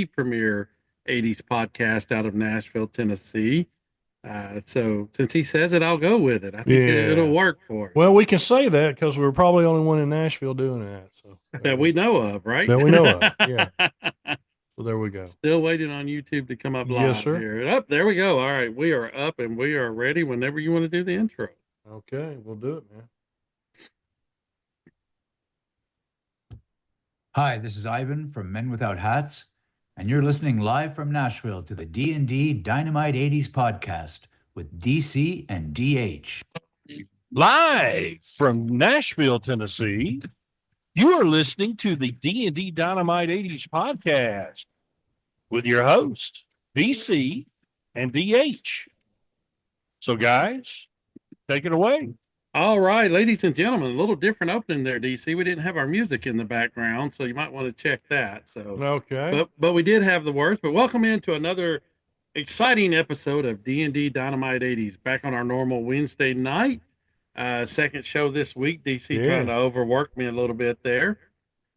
premier 80s podcast out of Nashville, Tennessee. So since he says it, I'll go with it. I think it'll Yeah. work for Well, us we can say that because we're probably the only one in Nashville doing that. So there that we we go. know of, right? That we know of. Yeah. So there we go. Still waiting on YouTube to come up Yes, live sir. here. Up there we go. All right, we are up and we are ready whenever you want to do the intro. Okay, we'll do it, man. Hi, this is Ivan from Men Without Hats, and you're listening live from Nashville to the D&D Dynamite 80s podcast with DC and DH. Live from Nashville, Tennessee, you are listening to the D&D Dynamite 80s podcast with your hosts, DC and DH. So, guys, take it away. All right, ladies and gentlemen, a little different opening there, DC. We didn't have our music in the background, so you might want to check that. So, Okay. but we did have the words. But welcome into another exciting episode of D&D Dynamite 80s, back on our normal Wednesday night. Second show this week. DC trying to overwork me a little bit there.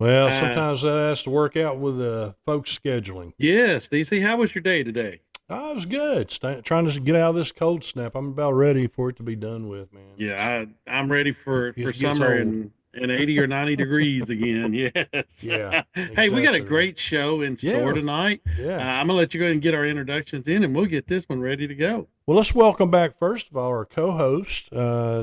Well, sometimes that has to work out with folks scheduling. Yes, DC, how was your day today? Oh, it was good. Trying to get out of this cold snap. I'm about ready for it to be done with, man. Yeah, I'm ready for It gets summer old. and 80 or 90 degrees again. Yes. Yeah, Hey, we got a exactly. great show in store Yeah. tonight. Yeah. I'm gonna let you go ahead and get our introductions in, and we'll get this one ready to go. Well, let's welcome back first of all our co-host,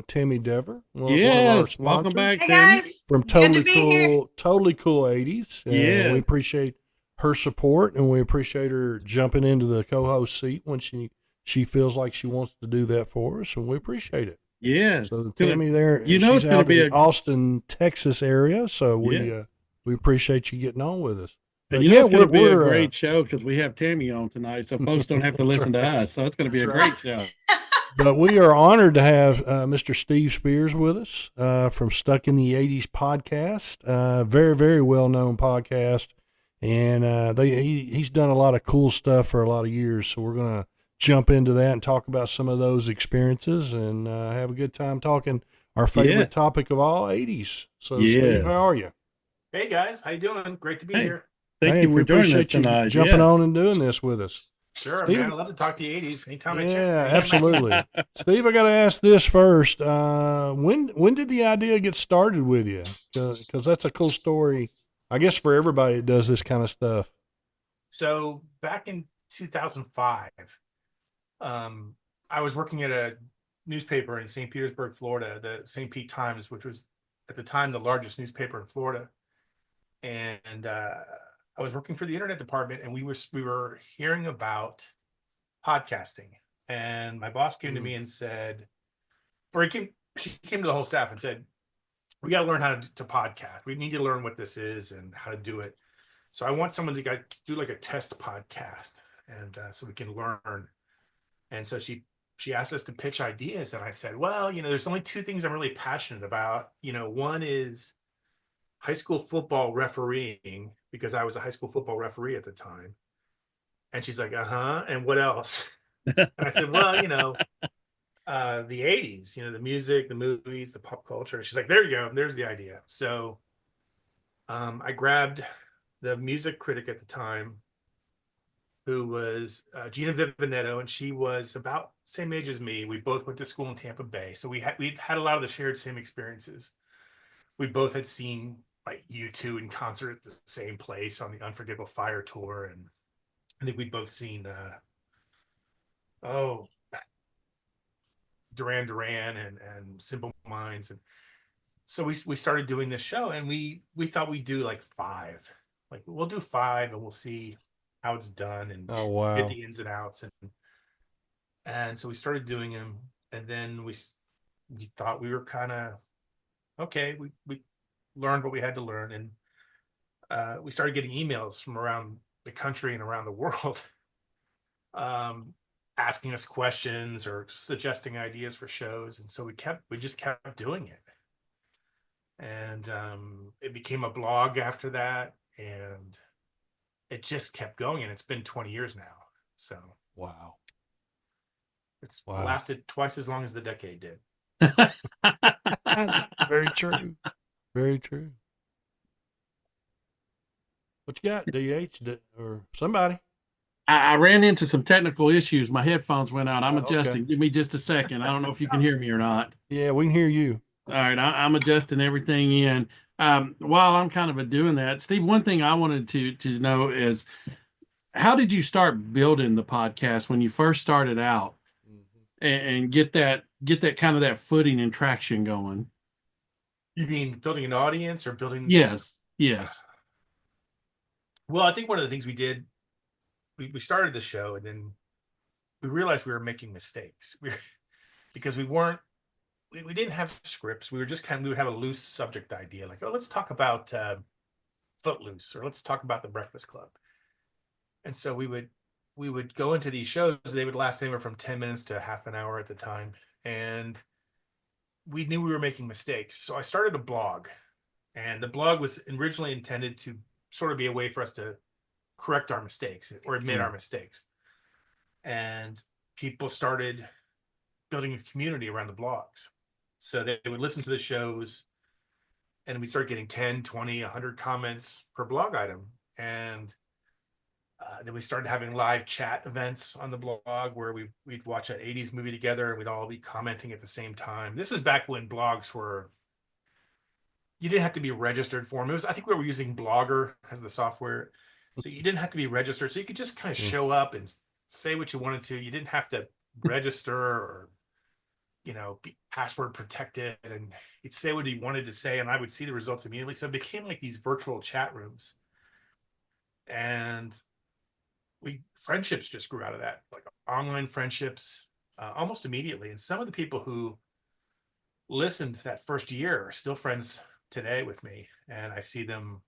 Tammy Dever. Yes, welcome back, Hey Tammy. guys, From good to be here. Totally Cool 80s. Yeah. We appreciate her support, and we appreciate her jumping into the co-host seat when she feels like she wants to do that for us, and we appreciate it. Yes. So Tammy, there, You know she's it's gonna out be in Austin, Texas area. So Yeah. we appreciate you getting on with us. And But you know it's going to be a we're, great show because we have Tammy on tonight, so folks don't have to listen to us. So it's going to be a great show. But we are honored to have Mr. Steve Spears with us from Stuck in the 80s podcast. Very, very well known podcast. And he's done a lot of cool stuff for a lot of years. So we're going to jump into that and talk about some of those experiences and have a good time talking our favorite topic of all, 80s. So, Steve, how are you? Hey, guys. How you doing? Great to be here. Thank you for we joining us appreciate you tonight. jumping on and doing this with us. Sure, Steve? man. I love to talk the 80s. Anytime I Yeah, check. absolutely. Steve, I got to ask this first. When did the idea get started with you? Because that's a cool story, I guess, for everybody that does this kind of stuff. So back in 2005, I was working at a newspaper in St. Petersburg, Florida, the St. Pete Times, which was at the time the largest newspaper in Florida. And I was working for the internet department, and we were hearing about podcasting. And my boss came to me and said, she came to the whole staff and said, we got to learn how to podcast. We need to learn what this is and how to do it. So I want someone to do like a test podcast, and so we can learn. And so she asked us to pitch ideas, and I said, well, there's only two things I'm really passionate about. One is high school football refereeing, because I was a high school football referee at the time. And she's like, and what else? And I said, well, the 80s, the music, the movies, the pop culture. She's like, there you go. There's the idea. So I grabbed the music critic at the time, who was Gina Vivinetto, and she was about the same age as me. We both went to school in Tampa Bay. So we'd had a lot of the shared same experiences. We both had seen like U2 in concert at the same place on the Unforgettable Fire tour. And I think we'd both seen, Duran Duran and Simple Minds. And so we started doing this show, and we thought we'd do like 5. Like, we'll do 5 and we'll see how it's done and get the ins and outs. And so we started doing them, and then we thought we were kind of okay. We learned what we had to learn, and we started getting emails from around the country and around the world asking us questions or suggesting ideas for shows. And so we just kept doing it, and it became a blog after that, and it just kept going, and it's been 20 years now. So wow, it's lasted twice as long as the decade did. Very true. Very true. What you got, DH or somebody? I ran into some technical issues. My headphones went out. I'm Okay. adjusting. Give me just a second. I don't know if you can hear me or not. Yeah, we can hear you. All right, I'm adjusting everything in. While I'm kind of doing that, Steve, one thing I wanted to know is how did you start building the podcast when you first started out, and get that kind of that footing and traction going? You mean building an audience or building? Yes. Well, I think one of the things we did, we started the show and then we realized we were making mistakes. Because we didn't have scripts. We would have a loose subject idea, like, oh, let's talk about Footloose, or let's talk about The Breakfast Club. And so we would go into these shows. They would last anywhere from 10 minutes to half an hour at the time. And we knew we were making mistakes. So I started a blog, and the blog was originally intended to sort of be a way for us to correct our mistakes or admit our mistakes. And people started building a community around the blogs. So they would listen to the shows, and we'd start getting 10, 20, 100 comments per blog item. And then we started having live chat events on the blog where we'd watch an 80s movie together and we'd all be commenting at the same time. This is back when blogs you didn't have to be registered for them. I think we were using Blogger as the software. So you didn't have to be registered. So you could just kind of show up and say what you wanted to. You didn't have to register or, be password protected, and you'd say what you wanted to say, and I would see the results immediately. So it became like these virtual chat rooms. And friendships just grew out of that, like online friendships, almost immediately. And some of the people who listened that first year are still friends today with me, and I see them.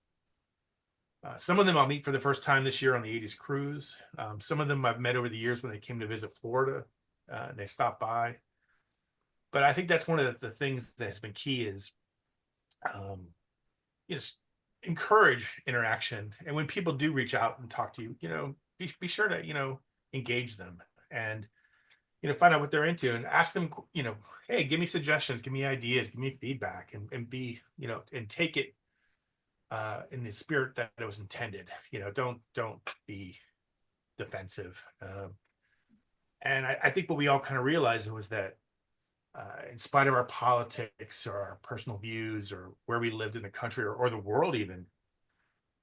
Some of them I'll meet for the first time this year on the 80s cruise. Some of them I've met over the years when they came to visit Florida. They stopped by. But I think that's one of the things that has been key is, encourage interaction. And when people do reach out and talk to you, be sure to, engage them and, find out what they're into and ask them, hey, give me suggestions, give me ideas, give me feedback, and be, and take it in the spirit that it was intended. Don't be defensive. And I think what we all kind of realized was that in spite of our politics or our personal views or where we lived in the country or the world even,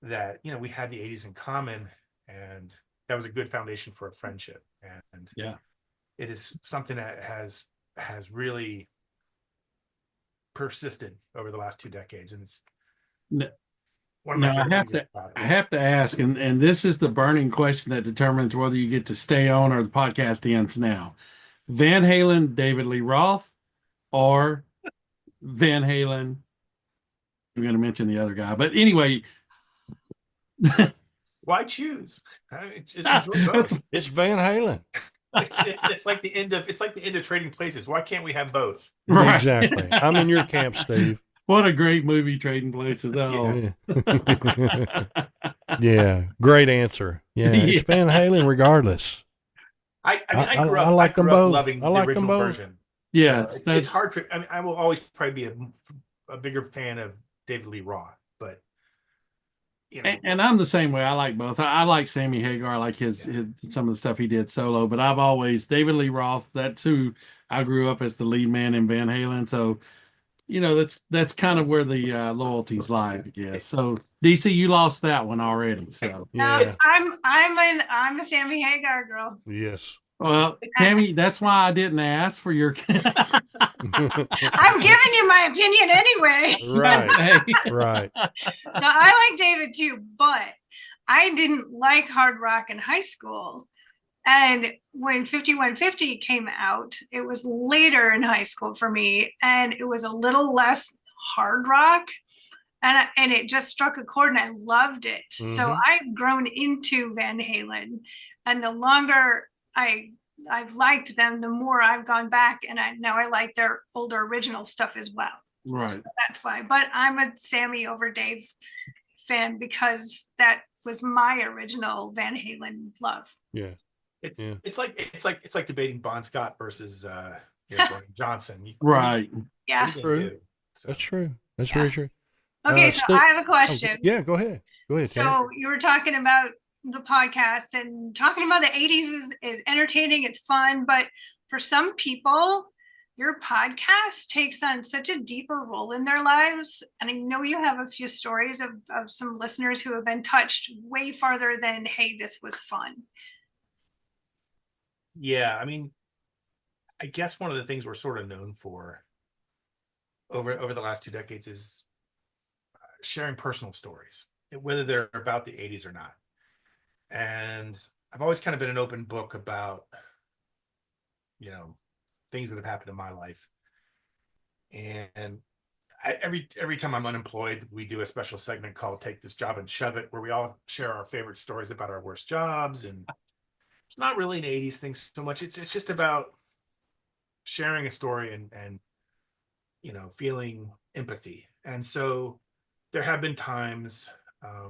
that, we had the 80s in common, and that was a good foundation for a friendship. And it is something that has really persisted over the last 2 decades. And it's one of my favorite things about it. I have to ask, and this is the burning question that determines whether you get to stay on or the podcast ends now. Van Halen, David Lee Roth, or Van Halen. I'm going to mention the other guy, but anyway. Why choose? Just enjoy both. It's Van Halen. It's like the end of Trading Places. Why can't we have both? Right. Exactly. I'm in your camp, Steve. What a great movie, Trading Places. Oh. Yeah. Great answer. Yeah. It's Van Halen regardless. I grew up loving the original version. Yeah. So it's hard for, I will always probably be a bigger fan of David Lee Roth, but and I'm the same way. I like both. I like Sammy Hagar. I like his some of the stuff he did solo, but I've always David Lee Roth. That's who I grew up as the lead man in Van Halen. So, that's kind of where the loyalties lie, I guess. So DC, you lost that one already. So yeah, I'm a Sammy Hagar girl. Yes. Well, Tammy, that's why I didn't ask for your. I'm giving you my opinion anyway. Right. Now, I like David too, but I didn't like hard rock in high school. And when 5150 came out, it was later in high school for me, and it was a little less hard rock. And it just struck a chord, and I loved it. Mm-hmm. So I've grown into Van Halen, and the longer I've liked them, the more I've gone back, and now I like their older original stuff as well. Right. So that's why. But I'm a Sammy over Dave fan because that was my original Van Halen love. Yeah. It's like debating Bon Scott versus Brian Johnson. Right. Yeah. True. That's true. That's very true. Okay, so I have a question. Yeah, go ahead. Go ahead, Tammy. So you were talking about the podcast, and talking about the 80s is entertaining, it's fun, but for some people, your podcast takes on such a deeper role in their lives. And I know you have a few stories of some listeners who have been touched way farther than, hey, this was fun. Yeah, I mean, I guess one of the things we're sort of known for over the last 2 decades is sharing personal stories, whether they're about the 80s or not. And I've always kind of been an open book about, things that have happened in my life. And every time I'm unemployed, we do a special segment called Take This Job and Shove It, where we all share our favorite stories about our worst jobs. And it's not really an 80s thing so much. It's just about sharing a story and feeling empathy. And so there have been times, I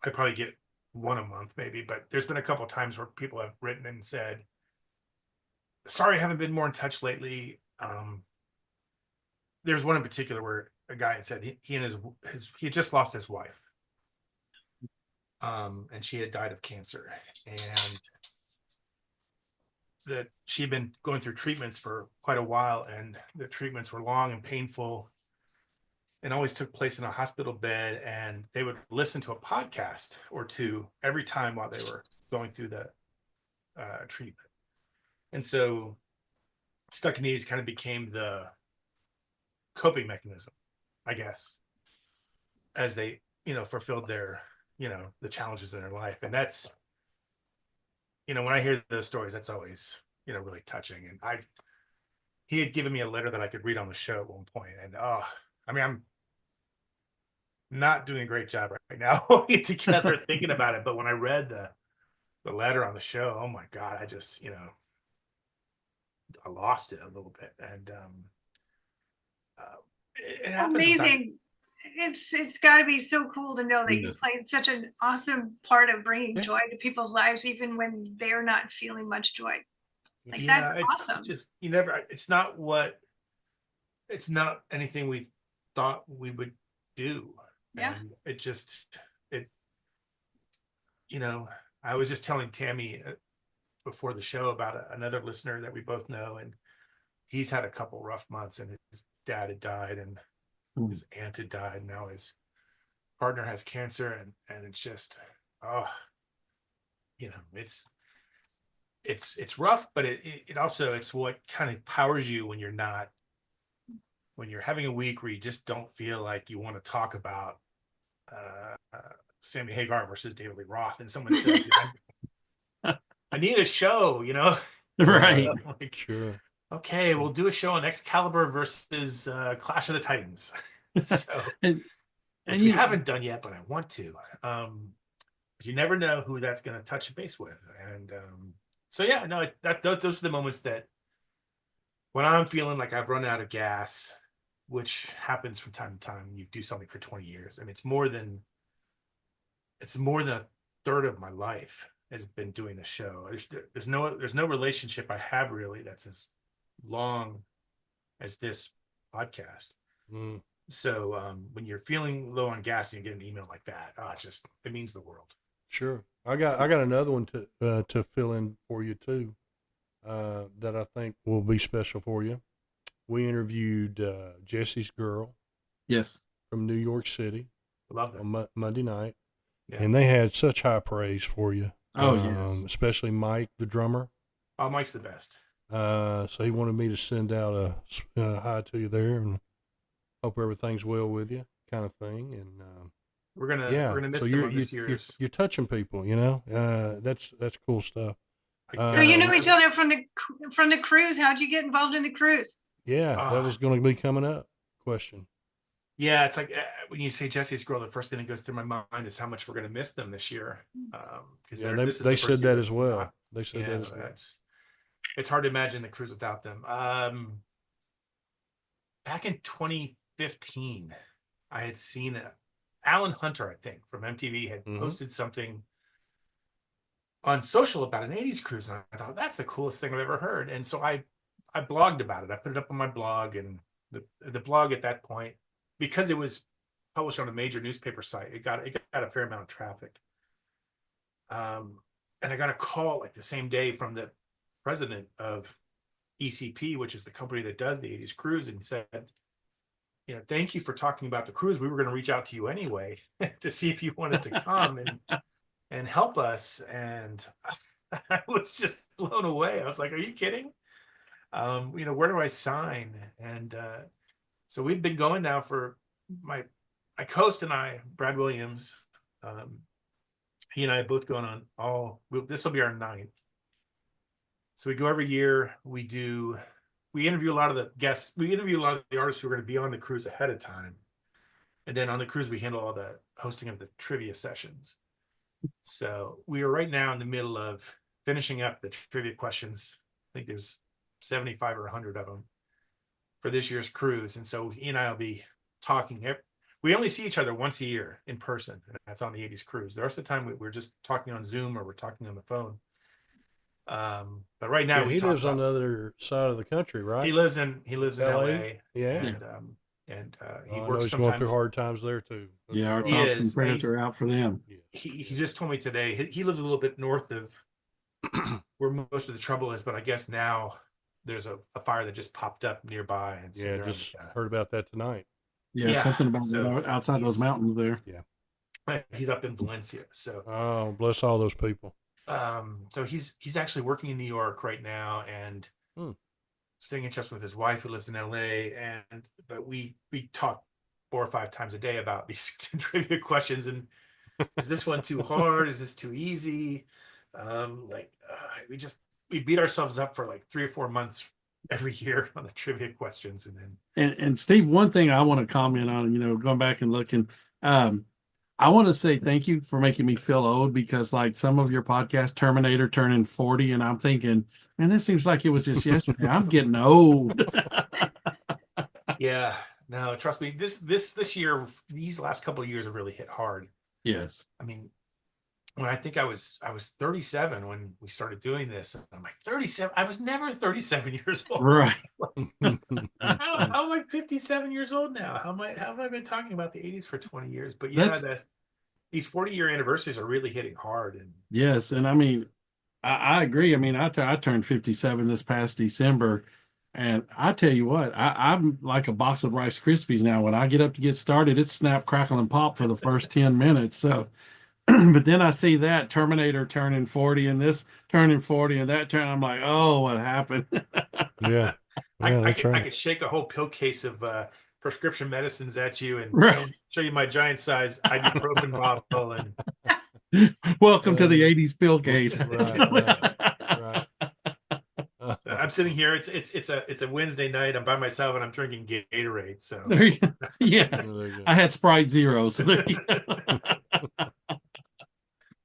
probably get one a month maybe, but there's been a couple of times where people have written and said, sorry, I haven't been more in touch lately. There's one in particular where a guy had said he and he had just lost his wife. And she had died of cancer, and that she had been going through treatments for quite a while, and the treatments were long and painful and always took place in a hospital bed. And they would listen to a podcast or two every time while they were going through the treatment. And so Stuck in the 80s kind of became the coping mechanism, I guess, as they, fulfilled their, the challenges in their life. And that's, when I hear those stories, that's always, really touching. And he had given me a letter that I could read on the show at one point. And, I'm not doing a great job right now holding it together thinking about it. But when I read the letter on the show, oh my God, I just, I lost it a little bit. And it happens Amazing. It's got to be so cool to know that you played such an awesome part of bringing joy to people's lives, even when they're not feeling much joy. Like, that's awesome. It's not anything we thought we would do. Yeah. And I was just telling Tammy before the show about another listener that we both know, and he's had a couple rough months, and his dad had died, and his aunt had died, and now his partner has cancer, and it's just, it's rough, but it also, it's what kind of powers you when you're having a week where you just don't feel like you want to talk about Sammy Hagar versus David Lee Roth, and someone says, I need a show, Right. So, Sure. Okay, we'll do a show on Excalibur versus Clash of the Titans. So, which we haven't done yet, but I want to. But you never know who that's going to touch base with. And those are the moments that when I'm feeling like I've run out of gas, which happens from time to time. You do something for 20 years. I mean, it's more than a third of my life has been doing the show. There's no relationship I have really that's as long as this podcast. So when you're feeling low on gas and you get an email like that, it means the world. Sure. I got another one to fill in for you too, that I think will be special for you. We interviewed Jesse's girl. Yes. From New York City. Love that. On Monday night. Yeah. And they had such high praise for you. Oh, yes. Especially Mike, the drummer. Oh, Mike's the best. So he wanted me to send out a hi to you there, and hope everything's well with you, kind of thing. And we're gonna miss them on this year's. You're touching people, that's cool stuff. So you knew each other from the cruise. How'd you get involved in the cruise? Yeah, that was going to be coming up. Question. Yeah, it's like when you say Jesse's girl, the first thing that goes through my mind is how much we're going to miss them this year. Because they said that as well. They said that as well. It's hard to imagine the cruise without them. Back in 2015, I had seen Alan Hunter, I think, from MTV had posted something on social about an 80s cruise. And I thought, that's the coolest thing I've ever heard. And so I blogged about it. I put it up on my blog, and the blog at that point, because it was published on a major newspaper site. It got a fair amount of traffic. And I got a call like the same day from the president of ECP, which is the company that does the 80s cruise, and said, thank you for talking about the cruise. We were going to reach out to you anyway to see if you wanted to come and help us. And I was just blown away. I was like, are you kidding? Where do I sign? And so we've been going now for my co-host and I, Brad Williams. He and I are both going on this will be our 9th. So we go every year. We interview a lot of the guests. We interview a lot of the artists who are going to be on the cruise ahead of time. And then on the cruise, we handle all the hosting of the trivia sessions. So we are right now in the middle of finishing up the trivia questions. I think there's 75 or 100 of them for this year's cruise. And so he and I will be talking. We only see each other once a year in person, and that's on the 80s cruise. The rest of the time we're just talking on Zoom or we're talking on the phone. But right now he lives on the other side of the country, right? He lives in LA. Yeah. And he I know works he's sometimes. going through hard times there too. Yeah, our thoughts and prayers are out for them. He just told me today he lives a little bit north of where most of the trouble is, but I guess now there's a fire that just popped up nearby. And so just heard about that tonight. Yeah, something about outside those mountains there. Yeah, he's up in Valencia. So bless all those people. So he's actually working in New York right now and staying in touch with his wife who lives in LA. But we talk 4 or 5 times a day about these trivia questions. And is this one too hard? Is this too easy? We beat ourselves up for like 3 or 4 months every year on the trivia questions. And Steve, one thing I want to comment on, going back and looking, I want to say thank you for making me feel old, because like some of your podcasts, Terminator turning 40, and I'm thinking, man, this seems like it was just yesterday. I'm getting old. Yeah, no, trust me. This year, these last couple of years have really hit hard. Yes. I mean, when I think I was 37 when we started doing this. I'm like 37. I was never 37 years old. Right. How am I 57 years old now? How have I been talking about the 80s for 20 years? But these 40-year anniversaries are really hitting hard. And yes, and I mean, I agree. I mean, I turned 57 this past December, and I tell you what, I'm like a box of Rice Krispies now. When I get up to get started, it's snap, crackle, and pop for the first 10 minutes. So. But then I see that Terminator turning 40 and this turning 40 and that I'm like, oh, what happened? Yeah. I could shake a whole pill case of prescription medicines at you and show you my giant size ibuprofen bottle. And welcome to the 80s pill case. Right. So I'm sitting here. It's a Wednesday night. I'm by myself and I'm drinking Gatorade. So I had Sprite Zero. So there you go.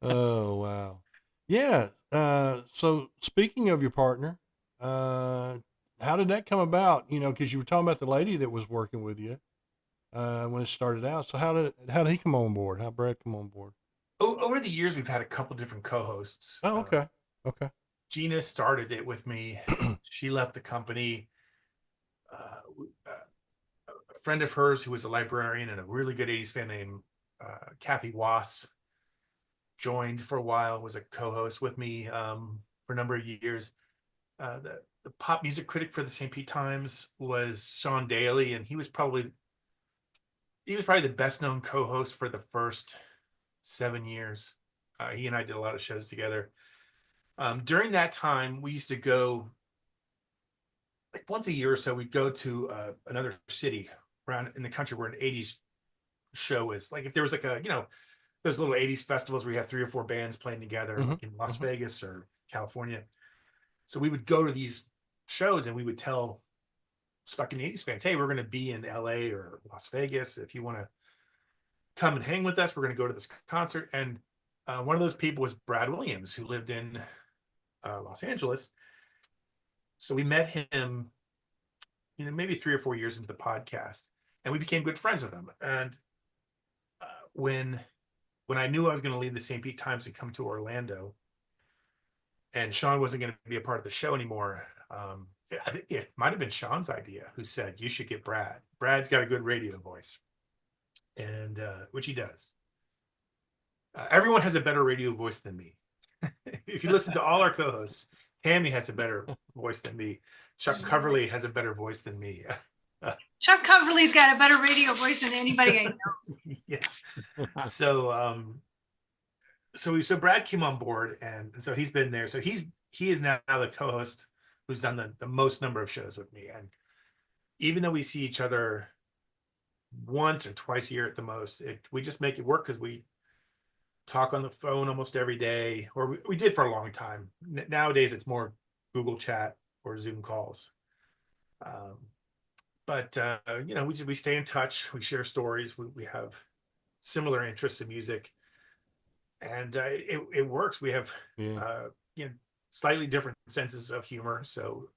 Oh, wow. Yeah. So speaking of your partner, how did that come about? Because you were talking about the lady that was working with you when it started out. So how did he come on board? How did Brad come on board? Over the years, we've had a couple different co-hosts. Oh, okay. Okay. Gina started it with me. She left the company. A friend of hers who was a librarian and a really good 80s fan named Kathy Wass joined for a while, was a co-host with me for a number of years. The pop music critic for the St. Pete Times was Sean Daly, and he was probably the best known co-host for the first 7 years. He and I did a lot of shows together. During that time, we used to go like once a year or so. We'd go to another city around in the country where an 80s show is. Like if there was like those little 80s festivals where you have 3 or 4 bands playing together like in Las Vegas or California. So we would go to these shows and we would tell Stuck in the 80s fans, hey, we're going to be in LA or Las Vegas. If you want to come and hang with us, we're going to go to this concert. And one of those people was Brad Williams, who lived in Los Angeles. So we met him, maybe 3 or 4 years into the podcast, and we became good friends with him. And when I knew I was going to leave the St. Pete Times and come to Orlando, and Sean wasn't going to be a part of the show anymore, I think it might have been Sean's idea, who said, you should get Brad. Brad's got a good radio voice. and which he does. Everyone has a better radio voice than me. If you listen to all our co-hosts, Tammy has a better voice than me. Chuck Coverly has a better voice than me. Chuck Coverly's got a better radio voice than anybody I know. Yeah. So Brad came on board, and so he's been there. So he is now the co-host who's done the most number of shows with me. And even though we see each other once or twice a year at the most, we just make it work because we talk on the phone almost every day, or we did for a long time. Nowadays, it's more Google Chat or Zoom calls. But we stay in touch. We share stories. We have similar interests in music, and it works. We have slightly different senses of humor, so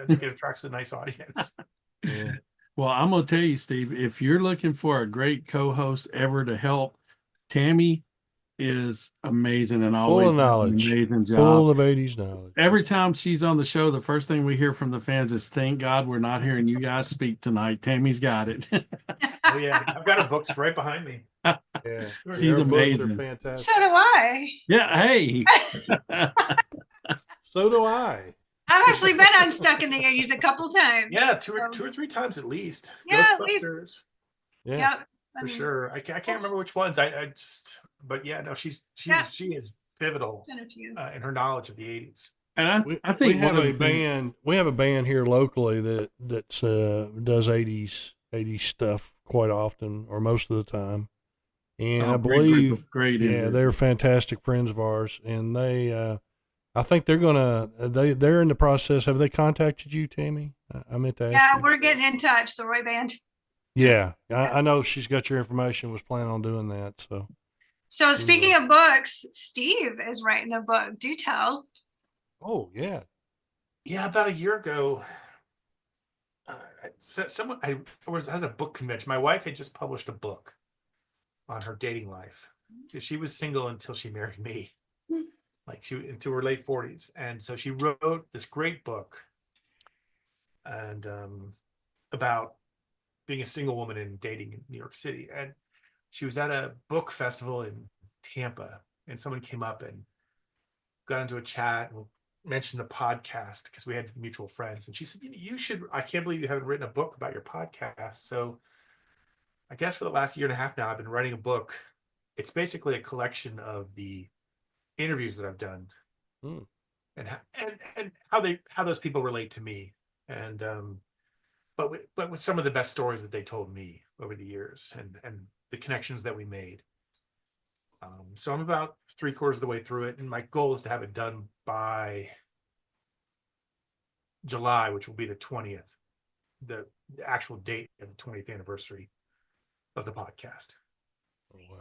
I think it attracts a nice audience. Yeah. Well, I'm gonna tell you, Steve, if you're looking for a great co-host ever to help, Tammy is amazing and always Full of does an knowledge. amazing job. Full of 80s knowledge. Every time she's on the show, the first thing we hear from the fans is, "Thank God we're not hearing you guys speak tonight. Tammy's got it." Oh yeah, I've got her books right behind me. Yeah. She's Her books amazing. are fantastic. So do I. Yeah, hey. So do I. I've actually been on Stuck in the 80s a couple times. Yeah, two or three times at least. Yeah, at least. Ghostbusters, Yeah. Yep. for sure. I can't remember which ones. But yeah, no, she is pivotal Done a few. in her knowledge of the 80s. And I think we have one of a the things- band. We have a band here locally that does 80s stuff quite often, or most of the time. And I great group believe, of great yeah, individuals. they're fantastic friends of ours, and they, I think they're they're in the process. Have they contacted you, Tammy? I meant to ask Yeah, you. we're getting in touch, the Roy Band. Yeah, I know she's got your information. Was planning on doing that, so. So speaking of books, Steve is writing a book. Do tell. Oh yeah. Yeah, about a year ago, I was at a book convention. My wife had just published a book on her dating life. She was single until she married me, like into her late 40s, and so she wrote this great book, and about being a single woman and dating in New York City. And she was at a book festival in Tampa, and someone came up and got into a chat and mentioned the podcast because we had mutual friends. And she said, "You should, I can't believe you haven't written a book about your podcast." So I guess for the last year and a half now, I've been writing a book. It's basically a collection of the interviews that I've done, and how those people relate to me, and but with some of the best stories that they told me over the years, and the connections that we made. So I'm about 3/4 of the way through it, and my goal is to have it done by July, which will be the 20th, the actual date of the 20th anniversary of the podcast.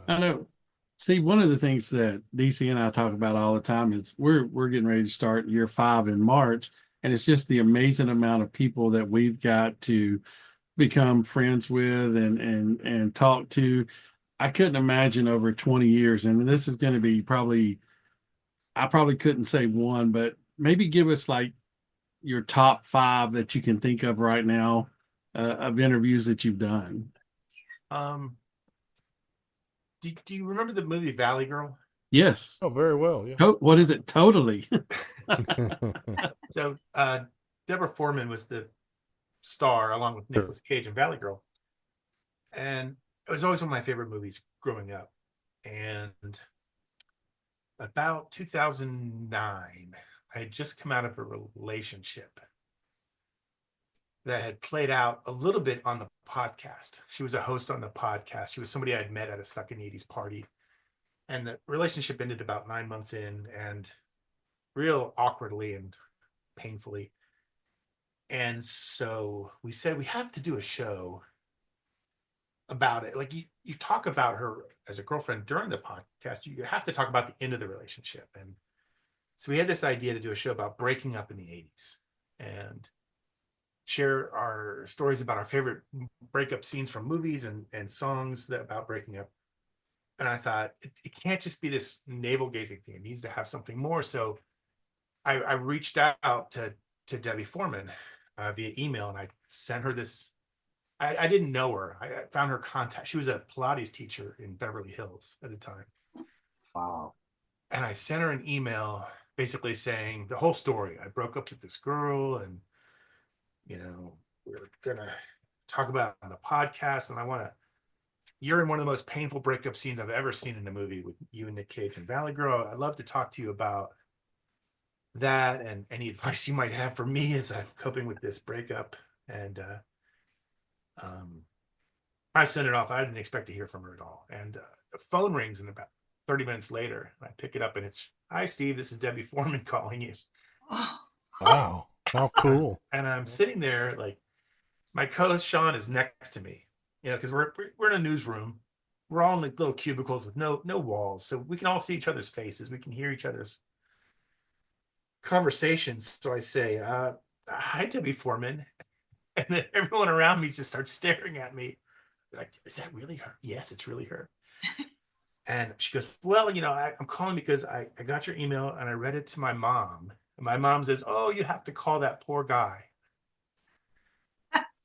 I know, Steve, one of the things that DC and I talk about all the time is we're getting ready to start year 5 in March, and it's just the amazing amount of people that we've got to become friends with and talk to. I couldn't imagine over 20 years, and this is going to be I probably couldn't say one, but maybe give us like your top 5 that you can think of right now of interviews that you've done. Do you remember the movie Valley Girl? Yes. Oh, very well. Yeah. What is it? Totally. So Deborah Foreman was the star along with Nicolas Cage in Valley Girl. And it was always one of my favorite movies growing up. And about 2009, I had just come out of a relationship that had played out a little bit on the podcast. She was a host on the podcast. She was somebody I had met at a Stuck in the 80s party. And the relationship ended about 9 months in, and real awkwardly and painfully. And so we said, we have to do a show about it. Like you talk about her as a girlfriend during the podcast, you have to talk about the end of the relationship. And so we had this idea to do a show about breaking up in the 80s and share our stories about our favorite breakup scenes from movies and songs about breaking up. And I thought it can't just be this navel gazing thing. It needs to have something more. So I reached out to Debbie Foreman via email, and I sent her this. I didn't know her. I found her contact. She was a Pilates teacher in Beverly Hills at the time. Wow. And I sent her an email basically saying the whole story. I broke up with this girl, and we're gonna talk about it on the podcast, and you're in one of the most painful breakup scenes I've ever seen in a movie with you and Nick Cage and Valley Girl. I'd love to talk to you about that and any advice you might have for me as I'm coping with this breakup. And I sent it off. I didn't expect to hear from her at all. And the phone rings, and about 30 minutes later, I pick it up, and it's, "Hi, Steve, this is Debbie Foreman calling you." Wow. How cool. And I'm sitting there, like, my co-host Sean is next to me, because we're in a newsroom. We're all in like little cubicles with no walls, so we can all see each other's faces. We can hear each other's conversations. So I say, "Hi, Debbie Foreman," and then everyone around me just starts staring at me, like, "Is that really her?" "Yes, it's really her." And she goes, "Well, I'm calling because I got your email and I read it to my mom. And my mom says, 'Oh, you have to call that poor guy.'"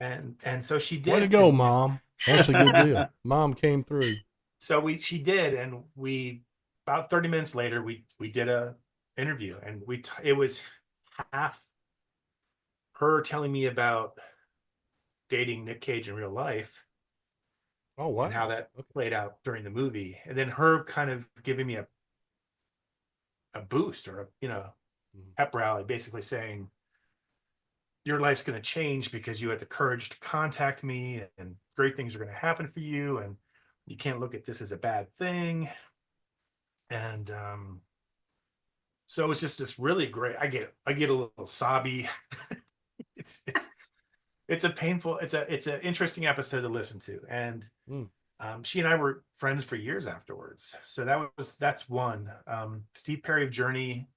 And so she did. Way to go, Mom. That's a good deal. Mom came through. So she did, and about 30 minutes later, we did a interview, and it was half her telling me about dating Nick Cage in real life. Oh, wow. And how that played out during the movie, and then her kind of giving me a boost or a pep rally, basically saying, "Your life's going to change because you had the courage to contact me, and great things are going to happen for you, and you can't look at this as a bad thing." And so it was just this really great. I get a little sobby. it's a painful. It's an interesting episode to listen to, and she and I were friends for years afterwards. So that's one. Steve Perry of Journey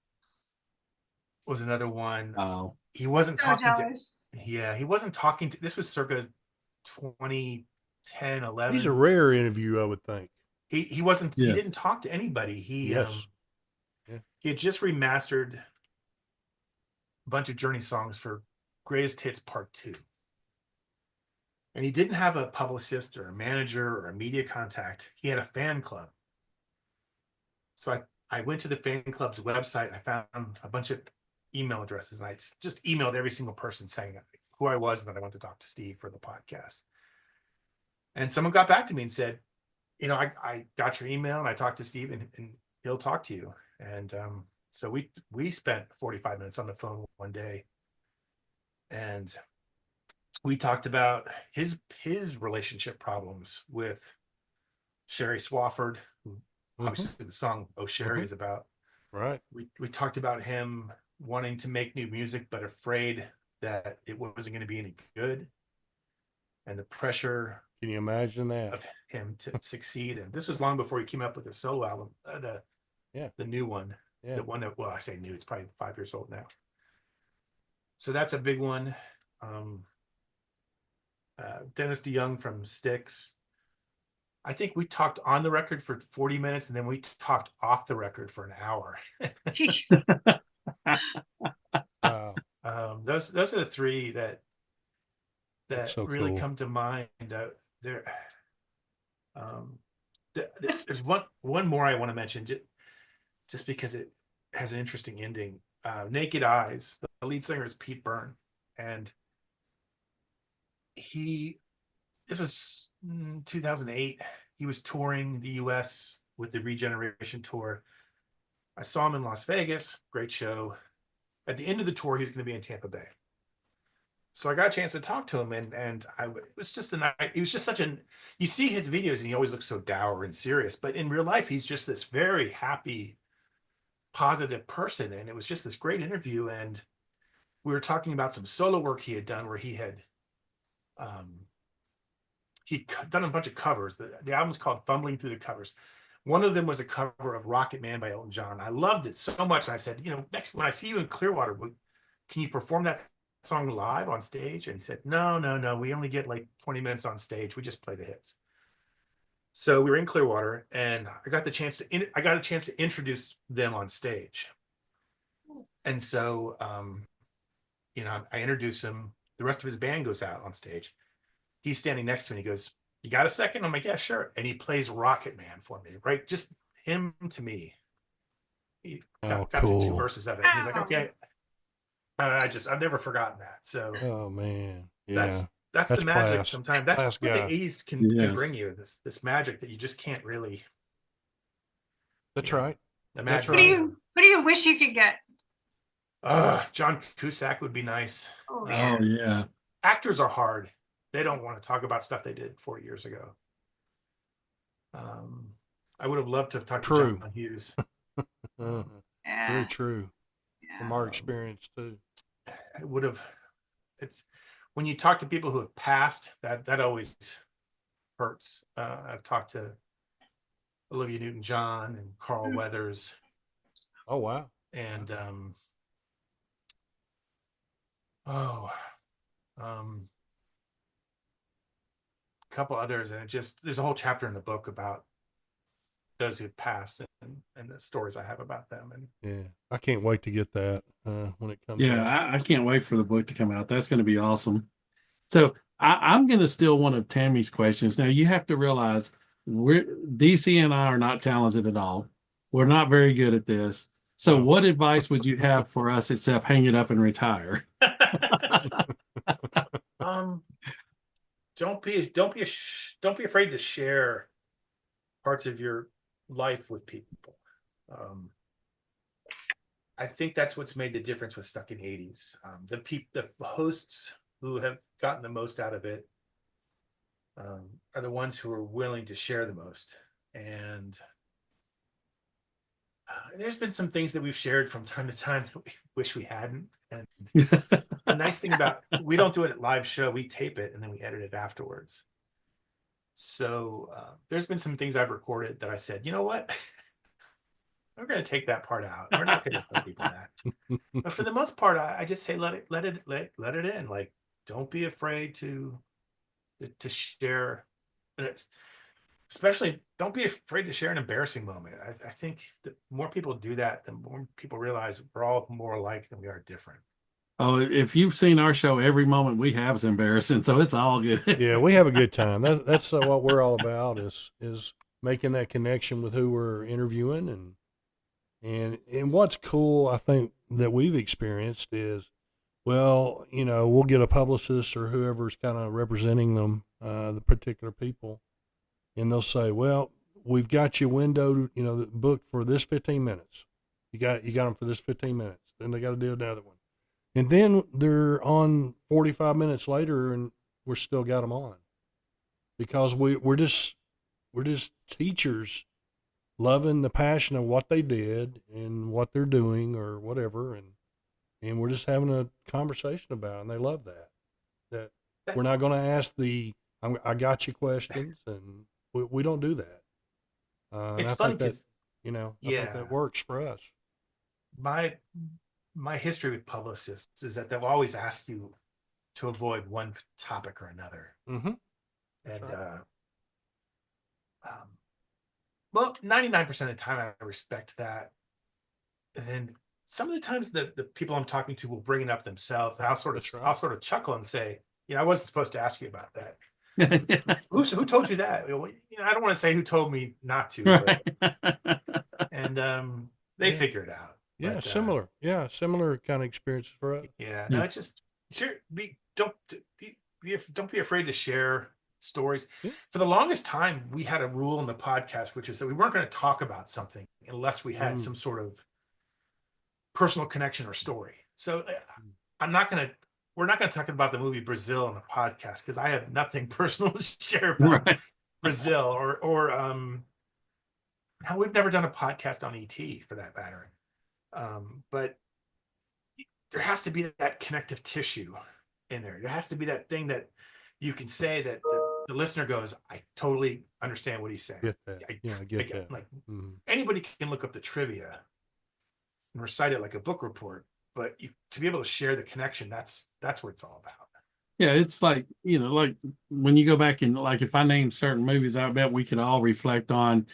was another one. Wow. He wasn't So talking jealous. he wasn't talking to, this was circa 2010, 11. He's a rare interview, I would think. He wasn't, he Yes. didn't talk to anybody. Yes. He had just remastered a bunch of Journey songs for Greatest Hits Part 2. And he didn't have a publicist or a manager or a media contact. He had a fan club. So I went to the fan club's website. I found a bunch of email addresses, and I just emailed every single person saying who I was and that I wanted to talk to Steve for the podcast. And someone got back to me and said, I got your email and I talked to Steve, and he'll talk to you. And so we spent 45 minutes on the phone one day, and we talked about his relationship problems with Sherry Swafford, who obviously the song "Oh Sherry" is about. Right. We talked about him wanting to make new music, but afraid that it wasn't going to be any good, and the pressure. Can you imagine that? Of him to succeed. And this was long before he came up with a solo album, the new one, the one that, well, I say new, it's probably 5 years old now. So that's a big one. Dennis DeYoung from Styx. I think we talked on the record for 40 minutes, and then we talked off the record for an hour. Jesus. Wow. Those are the three that so really cool. come to mind. There's one more I want to mention, just because it has an interesting ending. Naked Eyes. The lead singer is Pete Byrne, and this was 2008. He was touring the US with the Regeneration Tour. I saw him in Las Vegas, great show. At the end of the tour, he was going to be in Tampa Bay. So I got a chance to talk to him, and it was just he was just you see his videos and he always looks so dour and serious, but in real life, he's just this very happy, positive person. And it was just this great interview. And we were talking about some solo work he had done where he'd done a bunch of covers. The album's called Fumbling Through the Covers. One of them was a cover of Rocket Man by Elton John. I loved it so much. And I said, next, when I see you in Clearwater, can you perform that song live on stage? And he said, no, we only get like 20 minutes on stage. We just play the hits. So we were in Clearwater, and I got a chance to introduce them on stage. And so, I introduce him. The rest of his band goes out on stage. he's standing next to me and he goes, "You got a second?" I'm like, "Yeah, sure." And he plays Rocket Man for me, right? Just him to me. He got to 2 cool. verses of it. And he's like, "Okay." I've never forgotten that. So Oh man, yeah, that's the That's magic class. sometimes. That's Class what the guy. 80s can Yes. bring you. This magic that you just can't really. That's you know, right. The That's magic. right. Who do you wish you could get? John Cusack would be nice. Oh yeah. Oh yeah. Actors are hard. They don't want to talk about stuff they did 4 years ago. I would have loved to have talked True. to John Hughes. Uh, Yeah. very true from Yeah. our experience too. It would have. It's when you talk to people who have passed, that always hurts. I've talked to Olivia Newton-John and Carl Mm. Weathers, Oh wow. and a couple others, and there's a whole chapter in the book about those who've passed and the stories I have about them. And Yeah, I can't wait to get that when it comes. Yeah, out. I can't wait for the book to come out. That's going to be awesome. So I'm going to steal one of Tammy's questions. Now you have to realize DC and I are not talented at all. We're not very good at this. So No. what advice would you have for us except hang it up and retire? Don't be afraid to share parts of your life with people. I think that's what's made the difference with Stuck in the 80s. The hosts who have gotten the most out of it are the ones who are willing to share the most. And there's been some things that we've shared from time to time that we wish we hadn't. And the nice thing about, we don't do it at live show, we tape it and then we edit it afterwards. So there's been some things I've recorded that I said, you know what? We're going to take that part out. We're not going to tell people that. But for the most part, I just say let it in. Like, don't be afraid to share. And especially don't be afraid to share an embarrassing moment. I think the more people do that, the more people realize we're all more alike than we are different. Oh, if you've seen our show, every moment we have is embarrassing, so it's all good. Yeah, we have a good time. That's what we're all about is making that connection with who we're interviewing, and what's cool, I think, that we've experienced is, well, we'll get a publicist or whoever's kind of representing them, the particular people, and they'll say, well, we've got you windowed, booked for this 15 minutes. You got them for this 15 minutes. Then they got to do another one. And then they're on 45 minutes later and we're still got them on because we're just teachers loving the passion of what they did and what they're doing or whatever. And we're just having a conversation about it, and they love that we're not going to ask I got you questions, and we don't do that. It's funny because, I think that works for us. My history with publicists is that they'll always ask you to avoid one topic or another. Mm-hmm. And right. Well, 99% of the time I respect that. And then some of the times the people I'm talking to will bring it up themselves, and I'll sort of chuckle and say, I wasn't supposed to ask you about that. Who told you that? I don't want to say who told me not to, but and they figure it out. Yeah, but, similar. Similar kind of experiences for us. Yeah, no, it's just don't be afraid to share stories. Yeah. For the longest time, we had a rule in the podcast, which is that we weren't going to talk about something unless we had some sort of personal connection or story. So we're not going to talk about the movie Brazil on the podcast because I have nothing personal to share about Brazil or hell, we've never done a podcast on ET for that matter. But there has to be that connective tissue in there. There has to be that thing that you can say that the listener goes, I totally understand what he's saying. Get that. I get that. Like anybody can look up the trivia and recite it like a book report, but to be able to share the connection, that's what it's all about. Yeah, it's like, like when you go back and like if I name certain movies, I bet we could all reflect on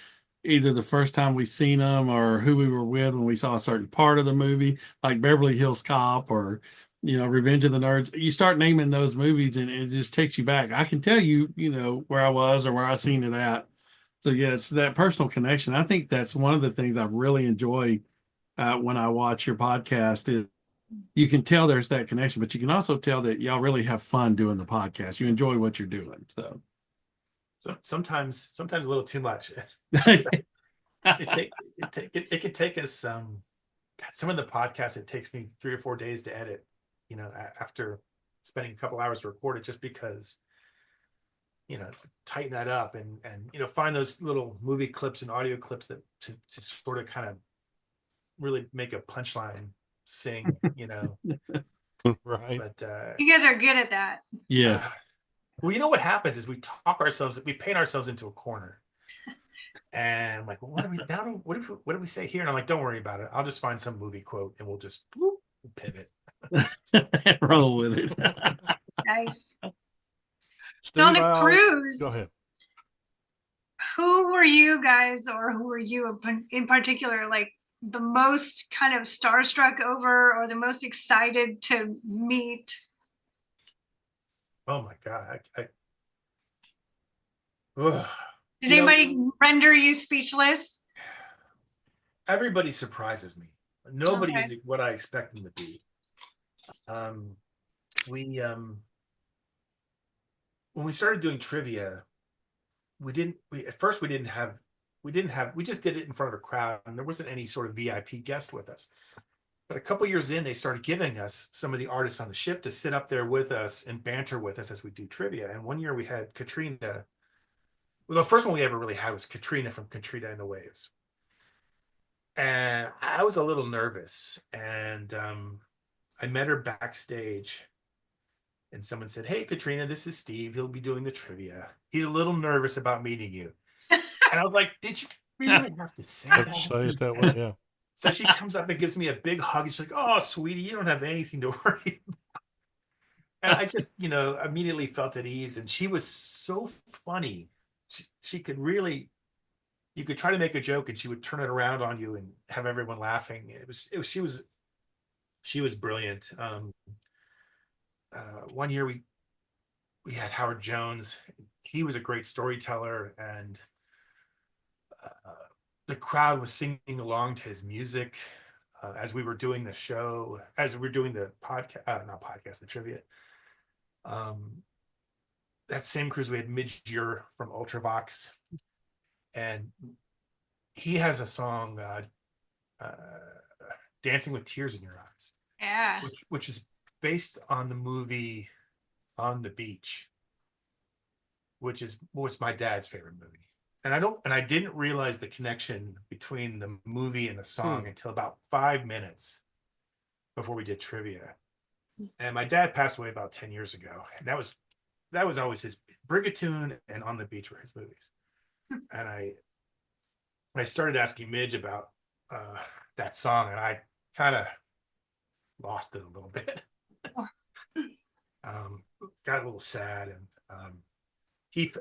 either the first time we seen them or who we were with when we saw a certain part of the movie, like Beverly Hills Cop or, Revenge of the Nerds. You start naming those movies and it just takes you back. I can tell you, where I was or where I seen it at. So yeah, it's that personal connection. I think that's one of the things I really enjoy when I watch your podcast is you can tell there's that connection, but you can also tell that y'all really have fun doing the podcast. You enjoy what you're doing. So sometimes a little too much. It could take us some of the podcasts. It takes me 3 or 4 days to edit. After spending a couple hours to record it, just because to tighten that up and find those little movie clips and audio clips that to sort of kind of really make a punchline sing. Right. But You guys are good at that. yes. Well, what happens is we paint ourselves into a corner. And I'm like, well, what do we say here? And I'm like, don't worry about it. I'll just find some movie quote and we'll just pivot. Roll with it. Nice. Steve, So on the go cruise, ahead. who were you guys, or who were you in particular, like the most kind of starstruck over, or the most excited to meet? Oh my God. Did anybody render you speechless? Everybody surprises me. Nobody Okay. is what I expect them to be. When we started doing trivia, we just did it in front of a crowd and there wasn't any sort of VIP guest with us. But a couple years in, they started giving us some of the artists on the ship to sit up there with us and banter with us as we do trivia. And one year we had Katrina. Well, the first one we ever really had was Katrina from Katrina and the Waves. And I was a little nervous. And I met her backstage. And someone said, "Hey, Katrina, this is Steve. He'll be doing the trivia. He's a little nervous about meeting you." And I was like, "Did you really have to say Have that?" to say it that way, yeah. So she comes up and gives me a big hug. And she's like, "Oh, sweetie, you don't have anything to worry about." And I just, immediately felt at ease. And she was so funny. She could really, you could try to make a joke and she would turn it around on you and have everyone laughing. She was brilliant. One year we had Howard Jones. He was a great storyteller, and the crowd was singing along to his music as we were doing the show, as we were doing the the trivia. That same cruise, we had Midge from Ultravox, and he has a song, "Dancing with Tears in Your Eyes," Yeah. which is based on the movie On the Beach, which was my dad's favorite movie. And I didn't realize the connection between the movie and the song until about 5 minutes before we did trivia. And my dad passed away about 10 years ago. And that was always his Brigatoon and On the Beach were his movies. And I started asking Midge about that song, and I kind of lost it a little bit. Got a little sad, and he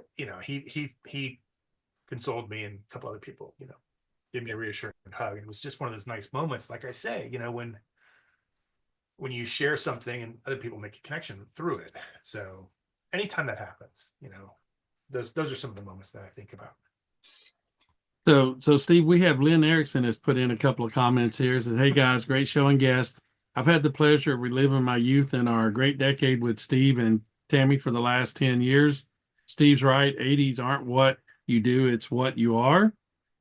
consoled me, and a couple other people, gave me a reassuring hug. And it was just one of those nice moments, like I say, when you share something and other people make a connection through it. So anytime that happens, those are some of the moments that I think about. So Steve, we have Lynn Erickson has put in a couple of comments here. Says, "Hey guys, great show and guest. I've had the pleasure of reliving my youth and our great decade with Steve and Tammy for the last 10 years. Steve's right. 80s aren't what you do, it's what you are."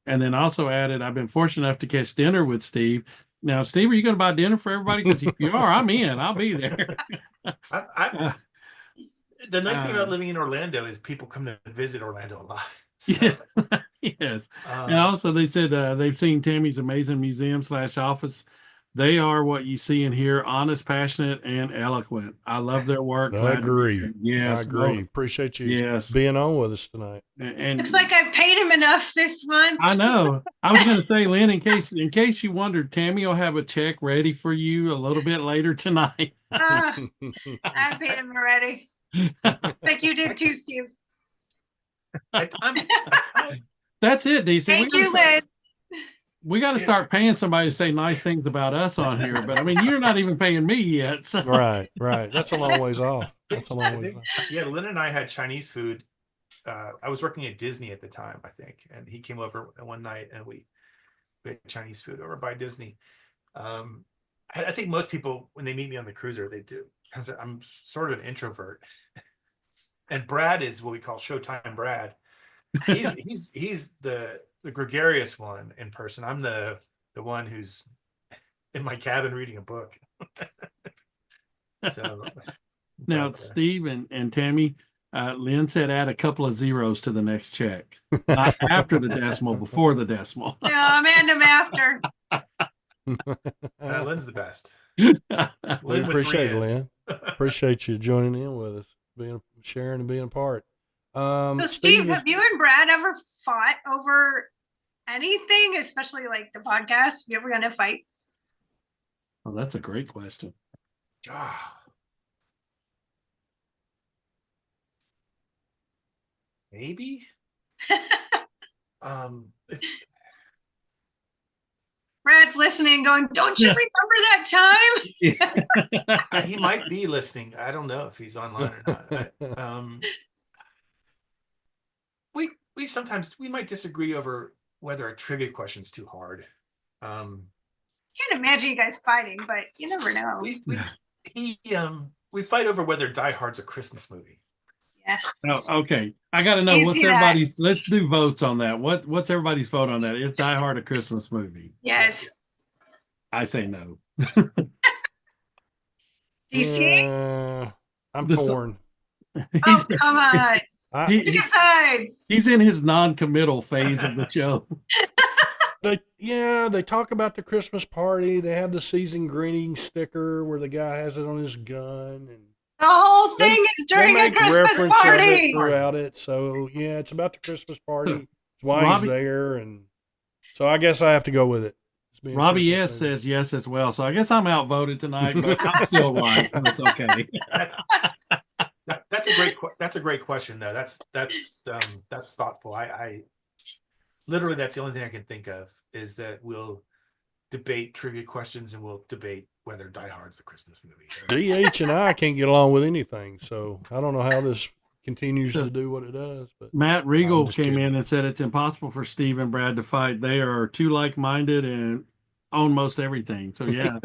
And then also added, "I've been fortunate enough to catch dinner with Steve." Now, Steve, are you going to buy dinner for everybody? Because if you are, I'm in. I'll be there. The nice thing about living in Orlando is people come to visit Orlando a lot. So, yeah. Yes. And also they said they've seen Tammy's amazing museum/office. They are what you see and hear, honest, passionate, and eloquent. I love their work. I agree. Yes. I agree. Both. Appreciate you Yes. being on with us tonight. And It's like I paid him enough this month. I know. I was going to say, Lynn, in case you wondered, Tammy will have a check ready for you a little bit later tonight. I paid him already. Like you did too, Steve. That's it, DC. Thank you, Lynn. we got to start paying somebody to say nice things about us on here. But I mean, you're not even paying me yet. So. Right. That's a long ways off. That's a long ways off. Yeah, Lynn and I had Chinese food. I was working at Disney at the time, I think, and he came over one night and we had Chinese food over by Disney. I think most people, when they meet me on the cruiser, they do, because I'm sort of an introvert. And Brad is what we call Showtime Brad. He's the gregarious one in person. I'm the one who's in my cabin reading a book. So now, Steve and Tammy, Lynn said add a couple of zeros to the next check. Not after the decimal, before the decimal. No, I'm adding them after. Lynn's the best. We Lynn appreciate it, Lynn. Appreciate you joining in with us, sharing and being a part. So Steve, have you and Brad ever fought over anything, especially like the podcast? You ever gonna fight? Oh, that's a great question. Maybe. Brad's listening, going, "Don't you remember that time?" He might be listening. I don't know if he's online or not. We sometimes might disagree over whether a trivia question is too hard. Can't imagine you guys fighting, but you never know. We fight over whether Die Hard's a Christmas movie. Yeah. Oh, okay. I got to know what's everybody's. Let's do votes on that. What's everybody's vote on that? Is Die Hard a Christmas movie? Yes. I say no. DC? I'm torn. Oh, come on. He's in his non-committal phase of the show. They talk about the Christmas party. They have the season greeting sticker where the guy has it on his gun, and the whole thing is during a Christmas party throughout it. So yeah, it's about the Christmas party. It's why he's there, and so I guess I have to go with it. Robbie S says yes as well. So I guess I'm outvoted tonight, but I'm still right. That's okay. That's a great question though. That's thoughtful. I literally, that's the only thing I can think of, is that we'll debate trivia questions and we'll debate whether Die Hard's the Christmas movie. DH and I can't get along with anything, so I don't know how this continues to do what it does. But Matt Regal came in and said it's impossible for Steve and Brad to fight. They are too like-minded and own most everything. So yeah.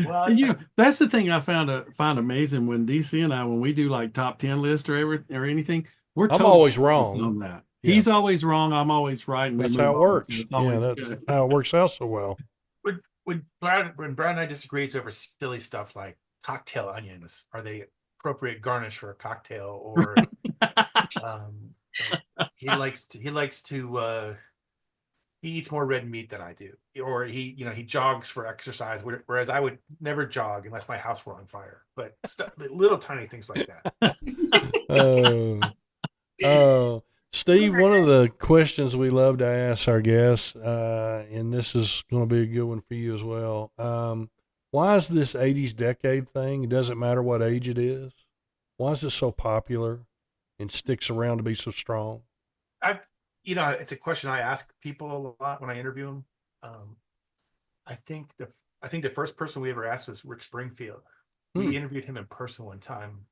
Well, and, that's the thing I find amazing when DC and I, when we do like top 10 list or anything, I'm always wrong on that. Yeah. He's always wrong. I'm always right. And that's how it works. That's how it works out so well. When Brad and I disagree, it's over silly stuff like cocktail onions. Are they appropriate garnish for a cocktail? Or he eats more red meat than I do, or he jogs for exercise, whereas I would never jog unless my house were on fire. But little tiny things like that. Steve, one of the questions we love to ask our guests, and this is going to be a good one for you as well. Why is this 80s decade thing? It doesn't matter what age it is. Why is this so popular and sticks around to be so strong? It's a question I ask people a lot when I interview them. I think the first person we ever asked was Rick Springfield. We interviewed him in person one time,